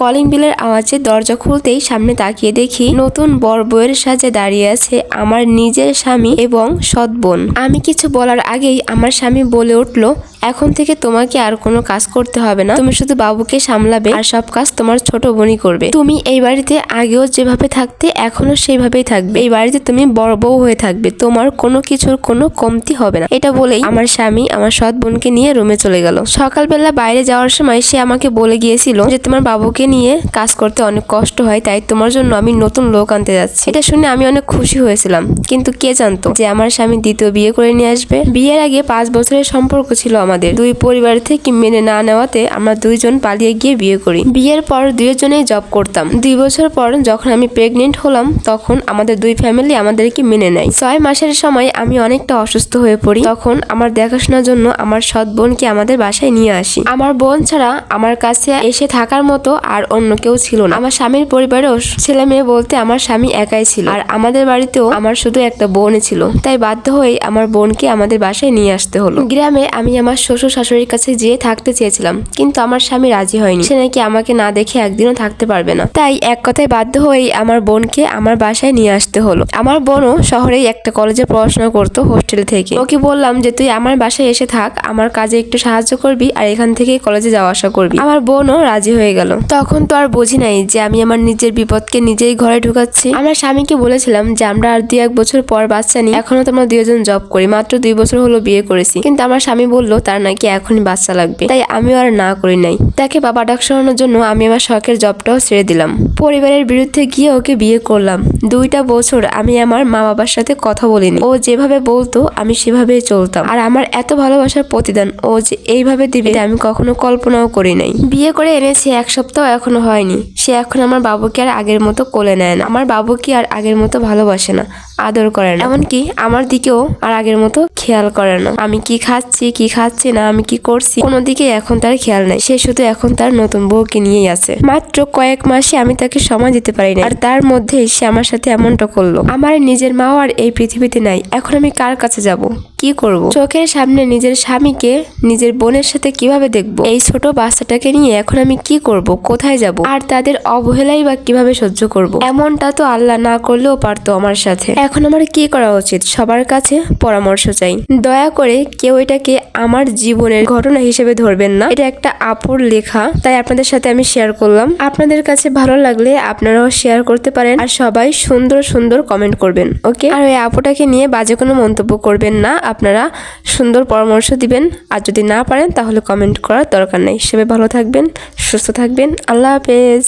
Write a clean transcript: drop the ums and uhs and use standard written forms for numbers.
Calling বেলের আওয়াজে দরজা খুলতেই সামনে তাকিয়ে দেখি নতুন বর বউয়ের সাজে দাঁড়িয়ে আছে আমার নিজের স্বামী এবং সৎ বোন। আমি কিছু বলার আগেই আমার স্বামী বলে উঠলো, এখন থেকে তোমাকে আর কোনো কাজ করতে হবে না, তুমি শুধু বাবুকে সামলাবে আর সব কাজ তোমার ছোট বোনই করবে। তুমি এই বাড়িতে আগেও যেভাবে থাকতে এখনো সেইভাবেই থাকবে, এই বাড়িতে তুমি বড় বউ হয়ে থাকবে, তোমার কোনো কিছুর কোনো কমতি হবে না। এটা বলেই আমার স্বামী আমার সৎ বোনকে নিয়ে রুমে চলে গেল। সকালবেলা বাইরে যাওয়ার সময় সে আমাকে বলে গিয়েছিল যে তোমার বাবুকে নিয়ে কাজ করতে অনেক কষ্ট হয়, তাই তোমার জন্য আমি নতুন লোক আনতে যাচ্ছি। এটা শুনে আমি অনেক খুশি হয়েছিলাম, কিন্তু কে জানতো যে আমার স্বামী দ্বিতীয় বিয়ে করে নিয়ে আসবে। বিয়ের আগে 5 বছরের সম্পর্ক ছিল আমাদের, দুই পরিবার থেকে মেনে না নেওয়াতে আমরা দুইজন পালিয়ে গিয়ে বিয়ে করি। বিয়ের পর দুইজনেই জব করতাম। 2 বছর পর যখন আমি প্রেগনেন্ট হলাম তখন আমাদের দুই ফ্যামিলি আমাদেরকে মেনে নেয়। 6 মাসের সময় আমি অনেকটা অসুস্থ হয়ে পড়ি, তখন আমার দেখাশোনার জন্য আমার সৎ বোনকে আমাদের বাসায় নিয়ে আসি। আমার বোন ছাড়া আমার কাছে এসে থাকার মতো আর অন্য কেউ ছিল না। আমার স্বামীর পরিবারেও ছেলে মেয়ে বলতে আমার স্বামী একাই ছিল, আর আমাদের বাড়িতেও আমার শুধু একটা বোনই ছিল, তাই বাধ্য হয়ে আমার বোনকে আমাদের বাসায় নিয়ে আসতে হলো। গ্রামে আমি আমার শ্বশুর শাশুড়ির কাছে যেয়ে থাকতে চেয়েছিলাম, কিন্তু আমার স্বামী রাজি হয়নি। সে নাকি আমাকে না দেখে একদিনও থাকতে পারবে না, তাই এক কথায় বাধ্য হয়েই আমার বোনকে আমার বাসায় নিয়ে আসতে হলো। আমার বোনও শহরেই একটা কলেজে পড়াশোনা করতো হোস্টেল থেকে। ওকে বললাম যে তুই আমার বাসায় এসে থাক, আমার কাজে একটু সাহায্য করবি আর এখান থেকে কলেজে যাওয়া আসা করবি। আমার বোনও রাজি হয়ে গেল। তখন তো আর বুঝি নাই যে আমি আমার নিজের বিপদকে নিজেই ঘরে ঢুকাচ্ছি। আমার স্বামীকে বলেছিলাম যে আমরা আর 2-1 বছর পর বাচ্চা নিই, এখনো তো আমরা দুইজন জব করি, মাত্র 2 বছর হলো বিয়ে করেছি, কিন্তু আমার স্বামী বললো তার নাকি এখনই বাচ্চা লাগবে, তাই আমিও আর না করি নাই। তাকে বাবা ডাক শোনানোর জন্য আমি আমার শখের জবটাও ছেড়ে দিলাম। পরিবারের বিরুদ্ধে গিয়ে ওকে বিয়ে করলাম। 2টা বছর আমি আমার মা বাবার সাথে কথা বলিনি। ও যেভাবে বলতো আমি সেভাবেই চলতাম, আর আমার এত ভালোবাসার প্রতিদান ও যে এইভাবে দিবে আমি কখনো কল্পনাও করি নাই। বিয়ে করে এনেছি 1 সপ্তাহ এখনো হয়নি, সে এখন আমার বাবুকে আর আগের মতো কোলে নেয় না, আমার বাবুকে আর আগের মতো ভালোবাসে না, আদর করে না, এমনকি আমার দিকেও আর আগের মতো খেয়াল করে না। আমি কি খাচ্ছি কি খাচ্ছি না, আমি কি করছি, কোনো দিকে এখন তার খেয়াল নাই। সে শুধু এখন তার নতুন বউকে নিয়েই আছে। মাত্র কয়েক মাসে আমি তাকে সময় দিতে পারি না, আর তার মধ্যে সে আমার সাথে এমনটা করলো। আমার নিজের মাও আর এই পৃথিবীতে নাই, এখন আমি কার কাছে যাব, কি করব? চোখের সামনে নিজের স্বামীকে নিজের বোনের সাথে কিভাবে দেখবো? এই ছোট বাচ্চাটাকে নিয়ে এখন আমি কি করব, কোথায় যাব? আর তাদের অবহেলাই বা কিভাবে সহ্য করব? এমনটা তো আল্লাহ না করলেও পারতো আমার সাথে। এখন আমার কি করা উচিত? সবার কাছে পরামর্শ চাই। দয়া করে কেউ এটাকে আমার জীবনের ঘটনা হিসেবে ধরবেন না, এটা একটা আপুর লেখা, তাই আপনাদের সাথে আমি শেয়ার করলাম। আপনাদের কাছে ভালো লাগলে আপনারাও শেয়ার করতে পারেন, আর সবাই সুন্দর সুন্দর কমেন্ট করবেন, ওকে? আর ওই আপুটাকে নিয়ে বাজে কোনো মন্তব্য করবেন না, আপনারা সুন্দর পরামর্শ দিবেন, আর যদি না পারেন তাহলে কমেন্ট করার দরকার নেই। সবাই ভালো থাকবেন, সুস্থ থাকবেন, আল্লাহ হাফেজ।